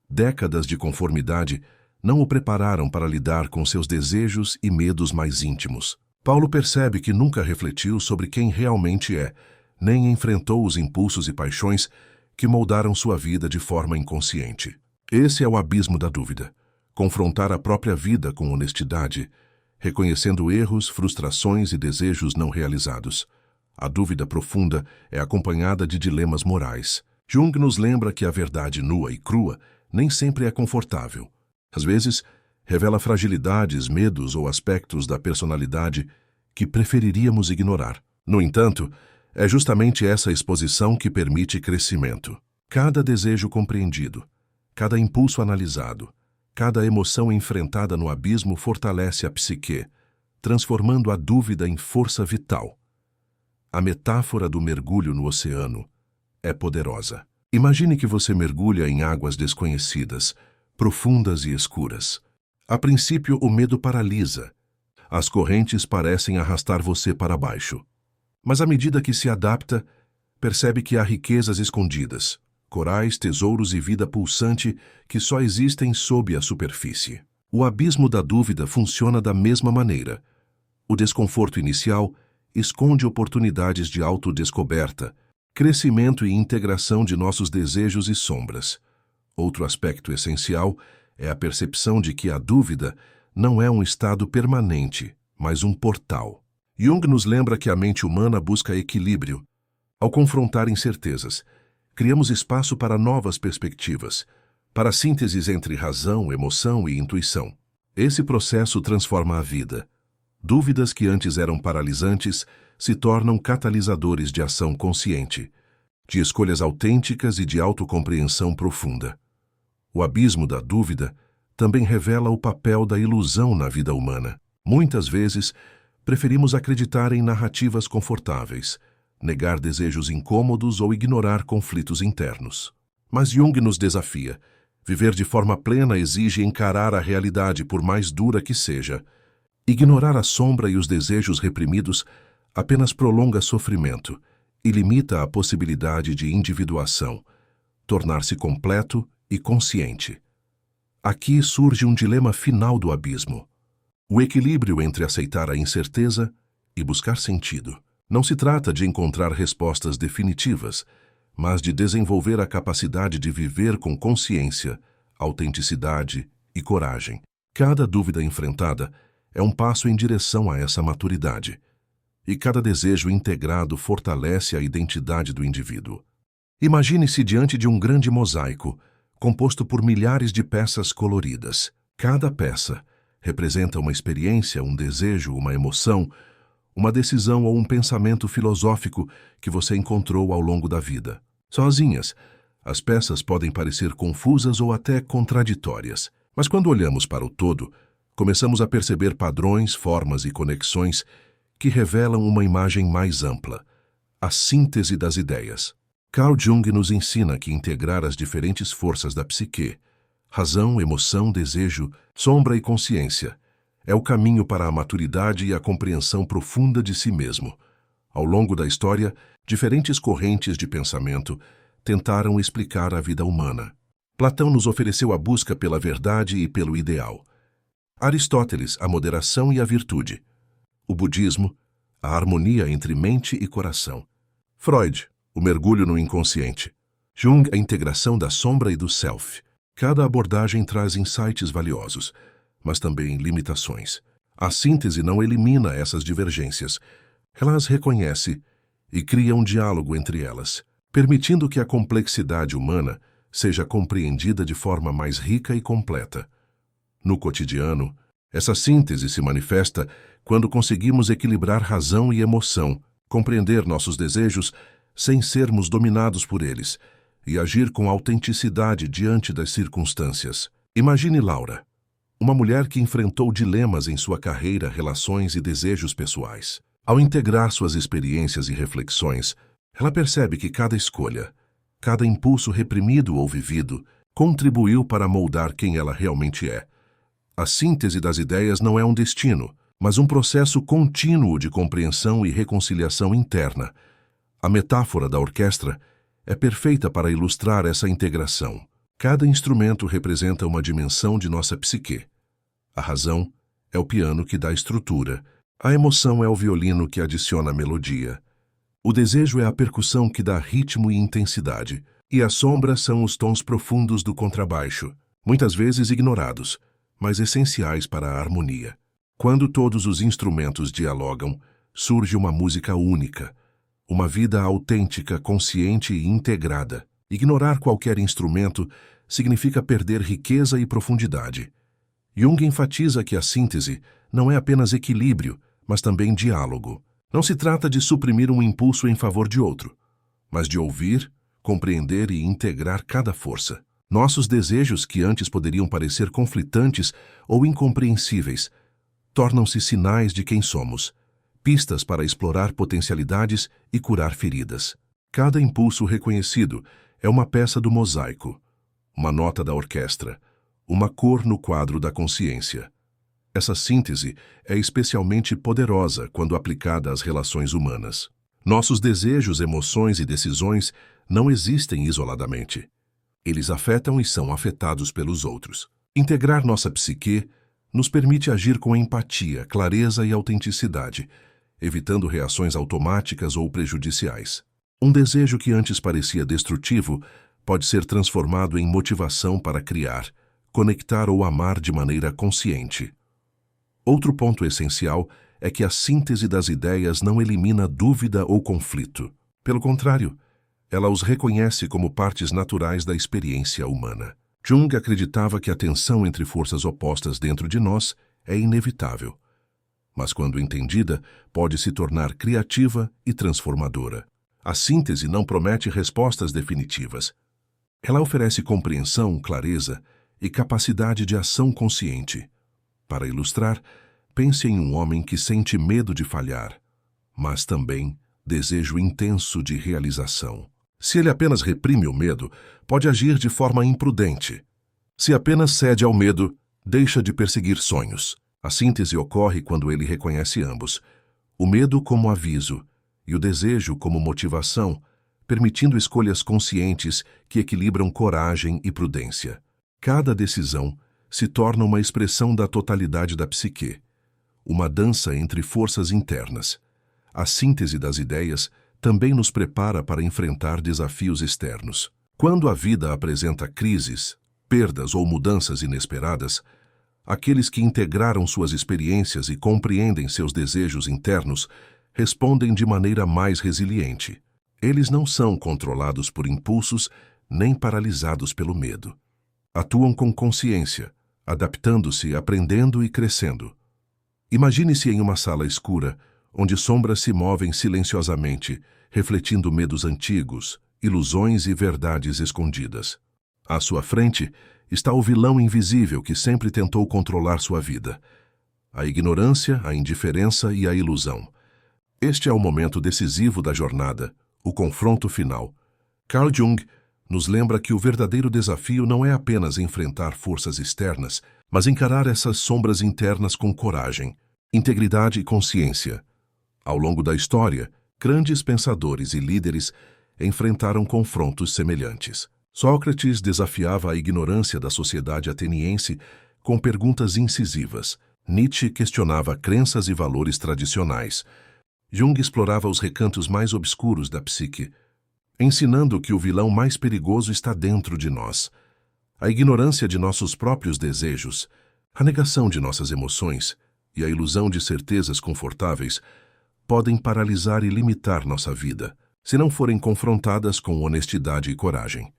Décadas de conformidade não o prepararam para lidar com seus desejos e medos mais íntimos. Paulo percebe que nunca refletiu sobre quem realmente é, nem enfrentou os impulsos e paixões que moldaram sua vida de forma inconsciente. Esse é o abismo da dúvida. Confrontar a própria vida com honestidade, reconhecendo erros, frustrações e desejos não realizados. A dúvida profunda é acompanhada de dilemas morais. Jung nos lembra que a verdade nua e crua nem sempre é confortável. Às vezes, revela fragilidades, medos ou aspectos da personalidade que preferiríamos ignorar. No entanto, é justamente essa exposição que permite crescimento. Cada desejo compreendido, cada impulso analisado, cada emoção enfrentada no abismo fortalece a psique, transformando a dúvida em força vital. A metáfora do mergulho no oceano é poderosa. Imagine que você mergulha em águas desconhecidas, profundas e escuras. A princípio, o medo paralisa. As correntes parecem arrastar você para baixo. Mas à medida que se adapta, percebe que há riquezas escondidas, corais, tesouros e vida pulsante que só existem sob a superfície. O abismo da dúvida funciona da mesma maneira. O desconforto inicial esconde oportunidades de autodescoberta, crescimento e integração de nossos desejos e sombras. Outro aspecto essencial é a percepção de que a dúvida não é um estado permanente, mas um portal. Jung nos lembra que a mente humana busca equilíbrio. Ao confrontar incertezas, criamos espaço para novas perspectivas, para sínteses entre razão, emoção e intuição. Esse processo transforma a vida. Dúvidas que antes eram paralisantes se tornam catalisadores de ação consciente, de escolhas autênticas e de autocompreensão profunda. O abismo da dúvida também revela o papel da ilusão na vida humana. Muitas vezes, preferimos acreditar em narrativas confortáveis, negar desejos incômodos ou ignorar conflitos internos. Mas Jung nos desafia. Viver de forma plena exige encarar a realidade, por mais dura que seja. Ignorar a sombra e os desejos reprimidos apenas prolonga sofrimento e limita a possibilidade de individuação, tornar-se completo e consciente. Aqui surge um dilema final do abismo: o equilíbrio entre aceitar a incerteza e buscar sentido. Não se trata de encontrar respostas definitivas, mas de desenvolver a capacidade de viver com consciência, autenticidade e coragem. Cada dúvida enfrentada é um passo em direção a essa maturidade, e cada desejo integrado fortalece a identidade do indivíduo. Imagine-se diante de um grande mosaico, composto por milhares de peças coloridas. Cada peça representa uma experiência, um desejo, uma emoção, uma decisão ou um pensamento filosófico que você encontrou ao longo da vida. Sozinhas, as peças podem parecer confusas ou até contraditórias, mas quando olhamos para o todo, começamos a perceber padrões, formas e conexões que revelam uma imagem mais ampla, a síntese das ideias. Carl Jung nos ensina que integrar as diferentes forças da psique, razão, emoção, desejo, sombra e consciência, é o caminho para a maturidade e a compreensão profunda de si mesmo. Ao longo da história, diferentes correntes de pensamento tentaram explicar a vida humana. Platão nos ofereceu a busca pela verdade e pelo ideal. Aristóteles, a moderação e a virtude. O budismo, a harmonia entre mente e coração. Freud, o mergulho no inconsciente. Jung, a integração da sombra e do self. Cada abordagem traz insights valiosos, mas também limitações. A síntese não elimina essas divergências. Ela as reconhece e cria um diálogo entre elas, permitindo que a complexidade humana seja compreendida de forma mais rica e completa. No cotidiano, essa síntese se manifesta quando conseguimos equilibrar razão e emoção, compreender nossos desejos sem sermos dominados por eles e agir com autenticidade diante das circunstâncias. Imagine Laura, uma mulher que enfrentou dilemas em sua carreira, relações e desejos pessoais. Ao integrar suas experiências e reflexões, ela percebe que cada escolha, cada impulso reprimido ou vivido, contribuiu para moldar quem ela realmente é. A síntese das ideias não é um destino, mas um processo contínuo de compreensão e reconciliação interna. A metáfora da orquestra é perfeita para ilustrar essa integração. Cada instrumento representa uma dimensão de nossa psique. A razão é o piano que dá estrutura, a emoção é o violino que adiciona melodia. O desejo é a percussão que dá ritmo e intensidade, e as sombras são os tons profundos do contrabaixo, muitas vezes ignorados, mas essenciais para a harmonia. Quando todos os instrumentos dialogam, surge uma música única, uma vida autêntica, consciente e integrada. Ignorar qualquer instrumento significa perder riqueza e profundidade. Jung enfatiza que a síntese não é apenas equilíbrio, mas também diálogo. Não se trata de suprimir um impulso em favor de outro, mas de ouvir, compreender e integrar cada força. Nossos desejos, que antes poderiam parecer conflitantes ou incompreensíveis, tornam-se sinais de quem somos, pistas para explorar potencialidades e curar feridas. Cada impulso reconhecido é uma peça do mosaico, uma nota da orquestra, uma cor no quadro da consciência. Essa síntese é especialmente poderosa quando aplicada às relações humanas. Nossos desejos, emoções e decisões não existem isoladamente. Eles afetam e são afetados pelos outros. Integrar nossa psique nos permite agir com empatia, clareza e autenticidade, evitando reações automáticas ou prejudiciais. Um desejo que antes parecia destrutivo pode ser transformado em motivação para criar, conectar ou amar de maneira consciente. Outro ponto essencial é que a síntese das ideias não elimina dúvida ou conflito. Pelo contrário, ela os reconhece como partes naturais da experiência humana. Jung acreditava que a tensão entre forças opostas dentro de nós é inevitável, mas quando entendida, pode se tornar criativa e transformadora. A síntese não promete respostas definitivas. Ela oferece compreensão, clareza e capacidade de ação consciente. Para ilustrar, pense em um homem que sente medo de falhar, mas também desejo intenso de realização. Se ele apenas reprime o medo, pode agir de forma imprudente. Se apenas cede ao medo, deixa de perseguir sonhos. A síntese ocorre quando ele reconhece ambos, o medo como aviso e o desejo como motivação, permitindo escolhas conscientes que equilibram coragem e prudência. Cada decisão se torna uma expressão da totalidade da psique, uma dança entre forças internas. A síntese das ideias também nos prepara para enfrentar desafios externos. Quando a vida apresenta crises, perdas ou mudanças inesperadas, aqueles que integraram suas experiências e compreendem seus desejos internos respondem de maneira mais resiliente. Eles não são controlados por impulsos nem paralisados pelo medo. Atuam com consciência, adaptando-se, aprendendo e crescendo. Imagine-se em uma sala escura, onde sombras se movem silenciosamente, refletindo medos antigos, ilusões e verdades escondidas. À sua frente está o vilão invisível que sempre tentou controlar sua vida. A ignorância, a indiferença e a ilusão. Este é o momento decisivo da jornada, o confronto final. Carl Jung nos lembra que o verdadeiro desafio não é apenas enfrentar forças externas, mas encarar essas sombras internas com coragem, integridade e consciência. Ao longo da história, grandes pensadores e líderes enfrentaram confrontos semelhantes. Sócrates desafiava a ignorância da sociedade ateniense com perguntas incisivas. Nietzsche questionava crenças e valores tradicionais. Jung explorava os recantos mais obscuros da psique, ensinando que o vilão mais perigoso está dentro de nós. A ignorância de nossos próprios desejos, a negação de nossas emoções e a ilusão de certezas confortáveis podem paralisar e limitar nossa vida, se não forem confrontadas com honestidade e coragem.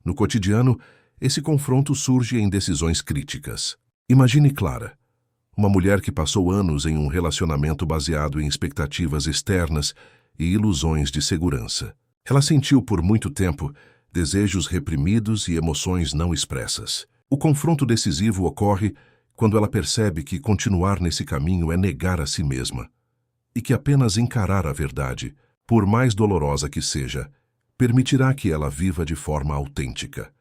No cotidiano, esse confronto surge em decisões críticas. Imagine Clara, uma mulher que passou anos em um relacionamento baseado em expectativas externas e ilusões de segurança. Ela sentiu por muito tempo desejos reprimidos e emoções não expressas. O confronto decisivo ocorre quando ela percebe que continuar nesse caminho é negar a si mesma e que apenas encarar a verdade, por mais dolorosa que seja, permitirá que ela viva de forma autêntica.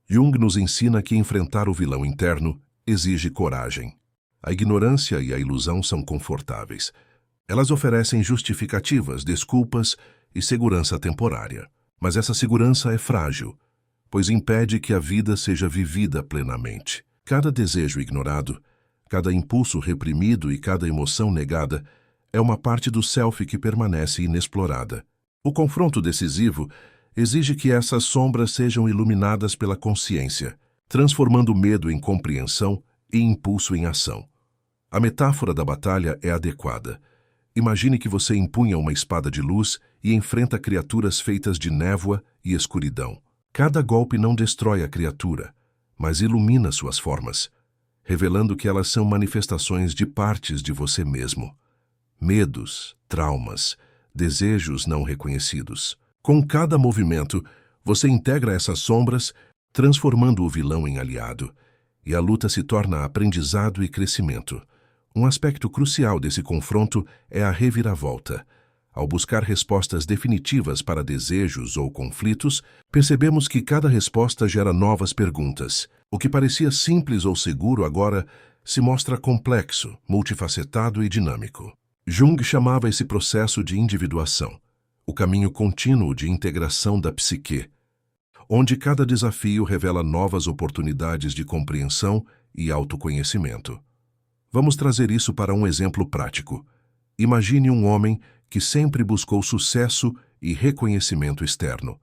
Jung nos ensina que enfrentar o vilão interno exige coragem. A ignorância e a ilusão são confortáveis. Elas oferecem justificativas, desculpas e segurança temporária. Mas essa segurança é frágil, pois impede que a vida seja vivida plenamente. Cada desejo ignorado, cada impulso reprimido e cada emoção negada é uma parte do self que permanece inexplorada. O confronto decisivo exige que essas sombras sejam iluminadas pela consciência, transformando medo em compreensão e impulso em ação. A metáfora da batalha é adequada. Imagine que você empunha uma espada de luz e enfrenta criaturas feitas de névoa e escuridão. Cada golpe não destrói a criatura, mas ilumina suas formas, revelando que elas são manifestações de partes de você mesmo. Medos, traumas, desejos não reconhecidos. Com cada movimento, você integra essas sombras, transformando o vilão em aliado, e a luta se torna aprendizado e crescimento. Um aspecto crucial desse confronto é a reviravolta. Ao buscar respostas definitivas para desejos ou conflitos, percebemos que cada resposta gera novas perguntas. O que parecia simples ou seguro agora se mostra complexo, multifacetado e dinâmico. Jung chamava esse processo de individuação, o caminho contínuo de integração da psique, onde cada desafio revela novas oportunidades de compreensão e autoconhecimento. Vamos trazer isso para um exemplo prático. Imagine um homem que sempre buscou sucesso e reconhecimento externo.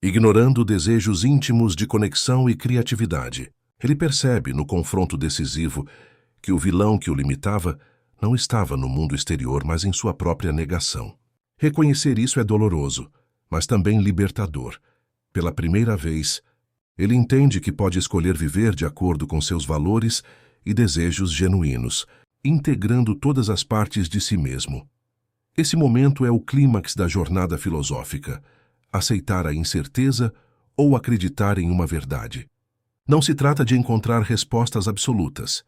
Ignorando desejos íntimos de conexão e criatividade, ele percebe, no confronto decisivo, que o vilão que o limitava não estava no mundo exterior, mas em sua própria negação. Reconhecer isso é doloroso, mas também libertador. Pela primeira vez, ele entende que pode escolher viver de acordo com seus valores e desejos genuínos, integrando todas as partes de si mesmo. Esse momento é o clímax da jornada filosófica, aceitar a incerteza ou acreditar em uma verdade. Não se trata de encontrar respostas absolutas,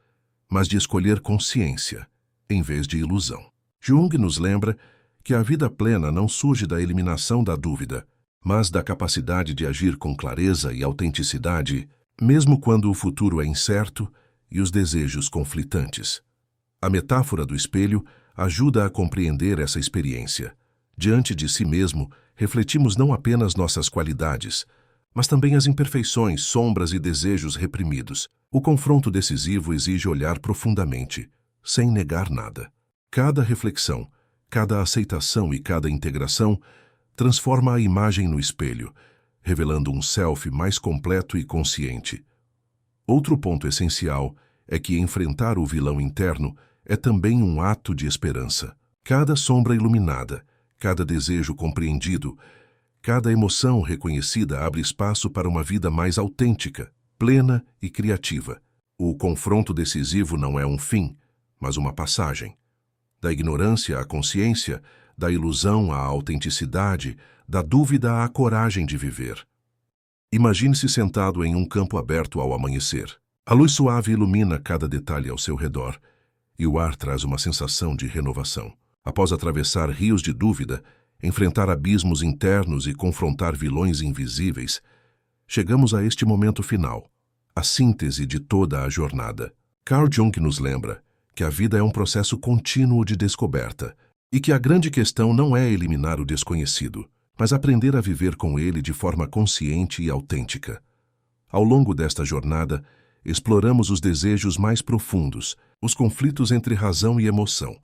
mas de escolher consciência, em vez de ilusão. Jung nos lembra que a vida plena não surge da eliminação da dúvida, mas da capacidade de agir com clareza e autenticidade, mesmo quando o futuro é incerto e os desejos conflitantes. A metáfora do espelho ajuda a compreender essa experiência. Diante de si mesmo, refletimos não apenas nossas qualidades, mas também as imperfeições, sombras e desejos reprimidos. O confronto decisivo exige olhar profundamente, sem negar nada. Cada reflexão, Cada aceitação e cada integração transforma a imagem no espelho, revelando um self mais completo e consciente. Outro ponto essencial é que enfrentar o vilão interno é também um ato de esperança. Cada sombra iluminada, cada desejo compreendido, cada emoção reconhecida abre espaço para uma vida mais autêntica, plena e criativa. O confronto decisivo não é um fim, mas uma passagem. Da ignorância à consciência, da ilusão à autenticidade, da dúvida à coragem de viver. Imagine-se sentado em um campo aberto ao amanhecer. A luz suave ilumina cada detalhe ao seu redor, e o ar traz uma sensação de renovação. Após atravessar rios de dúvida, enfrentar abismos internos e confrontar vilões invisíveis, chegamos a este momento final, a síntese de toda a jornada. Carl Jung nos lembra que a vida é um processo contínuo de descoberta e que a grande questão não é eliminar o desconhecido, mas aprender a viver com ele de forma consciente e autêntica. Ao longo desta jornada, exploramos os desejos mais profundos, os conflitos entre razão e emoção,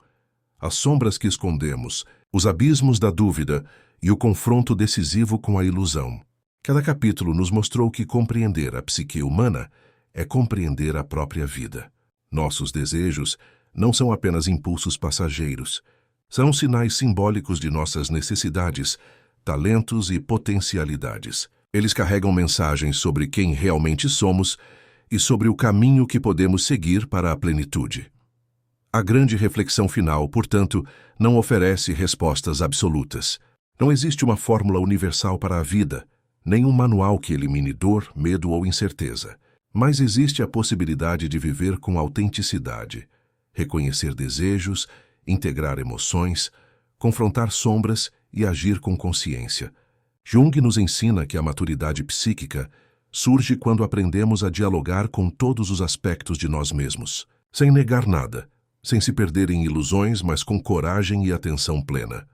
as sombras que escondemos, os abismos da dúvida e o confronto decisivo com a ilusão. Cada capítulo nos mostrou que compreender a psique humana é compreender a própria vida. Nossos desejos não são apenas impulsos passageiros, são sinais simbólicos de nossas necessidades, talentos e potencialidades. Eles carregam mensagens sobre quem realmente somos e sobre o caminho que podemos seguir para a plenitude. A grande reflexão final, portanto, não oferece respostas absolutas. Não existe uma fórmula universal para a vida, nem um manual que elimine dor, medo ou incerteza. Mas existe a possibilidade de viver com autenticidade, reconhecer desejos, integrar emoções, confrontar sombras e agir com consciência. Jung nos ensina que a maturidade psíquica surge quando aprendemos a dialogar com todos os aspectos de nós mesmos, sem negar nada, sem se perder em ilusões, mas com coragem e atenção plena.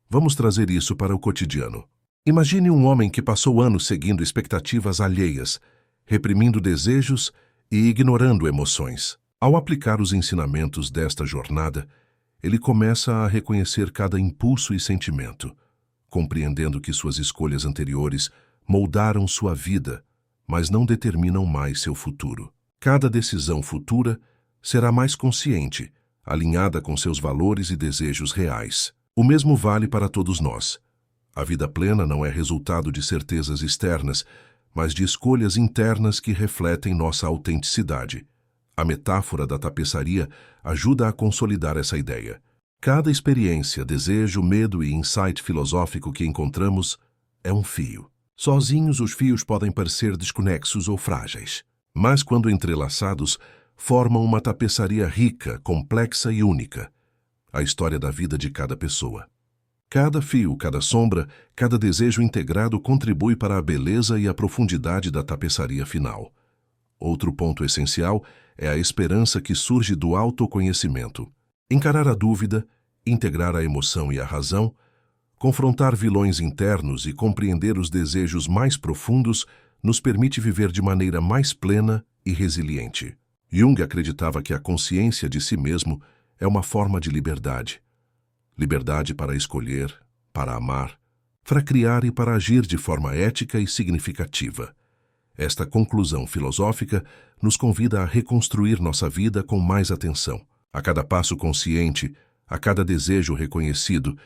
Vamos trazer isso para o cotidiano. Imagine um homem que passou anos seguindo expectativas alheias, reprimindo desejos e ignorando emoções. Ao aplicar os ensinamentos desta jornada, ele começa a reconhecer cada impulso e sentimento, compreendendo que suas escolhas anteriores moldaram sua vida, mas não determinam mais seu futuro. Cada decisão futura será mais consciente, alinhada com seus valores e desejos reais. O mesmo vale para todos nós. A vida plena não é resultado de certezas externas, mas de escolhas internas que refletem nossa autenticidade. A metáfora da tapeçaria ajuda a consolidar essa ideia. Cada experiência, desejo, medo e insight filosófico que encontramos é um fio. Sozinhos, os fios podem parecer desconexos ou frágeis, mas quando entrelaçados, formam uma tapeçaria rica, complexa e única. A história da vida de cada pessoa. Cada fio, cada sombra, cada desejo integrado contribui para a beleza e a profundidade da tapeçaria final. Outro ponto essencial é a esperança que surge do autoconhecimento. Encarar a dúvida, integrar a emoção e a razão, confrontar vilões internos e compreender os desejos mais profundos nos permite viver de maneira mais plena e resiliente. Jung acreditava que a consciência de si mesmo é uma forma de liberdade. Liberdade para escolher, para amar, para criar e para agir de forma ética e significativa. Esta conclusão filosófica nos convida a reconstruir nossa vida com mais atenção. A cada passo consciente, a cada desejo reconhecido,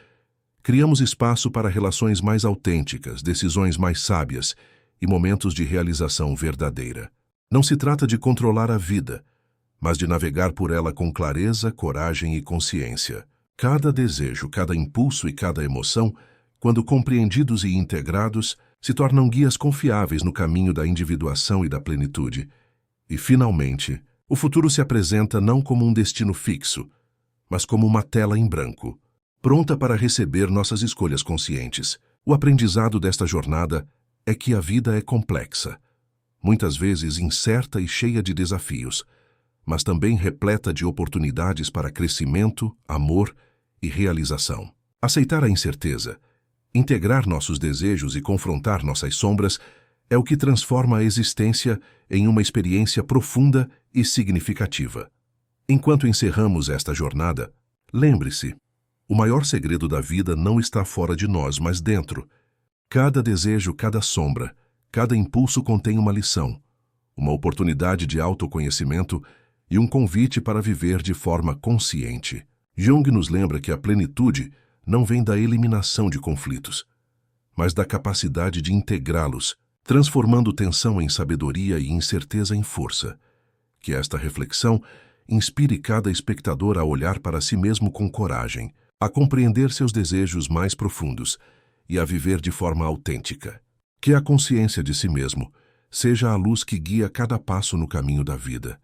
criamos espaço para relações mais autênticas, decisões mais sábias e momentos de realização verdadeira. Não se trata de controlar a vida, mas de navegar por ela com clareza, coragem e consciência. Cada desejo, cada impulso e cada emoção, quando compreendidos e integrados, se tornam guias confiáveis no caminho da individuação e da plenitude. E, finalmente, o futuro se apresenta não como um destino fixo, mas como uma tela em branco, pronta para receber nossas escolhas conscientes. O aprendizado desta jornada é que a vida é complexa, muitas vezes incerta e cheia de desafios, mas também repleta de oportunidades para crescimento, amor e realização. Aceitar a incerteza, integrar nossos desejos e confrontar nossas sombras é o que transforma a existência em uma experiência profunda e significativa. Enquanto encerramos esta jornada, lembre-se, O maior segredo da vida não está fora de nós, mas dentro. Cada desejo, cada sombra, cada impulso contém uma lição, uma oportunidade de autoconhecimento e um convite para viver de forma consciente. Jung nos lembra que a plenitude não vem da eliminação de conflitos, mas da capacidade de integrá-los, transformando tensão em sabedoria e incerteza em força. Que esta reflexão inspire cada espectador a olhar para si mesmo com coragem, a compreender seus desejos mais profundos e a viver de forma autêntica. Que a consciência de si mesmo seja a luz que guia cada passo no caminho da vida,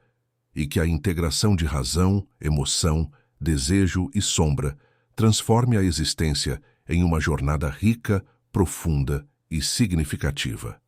e que a integração de razão, emoção, desejo e sombra transforme a existência em uma jornada rica, profunda e significativa.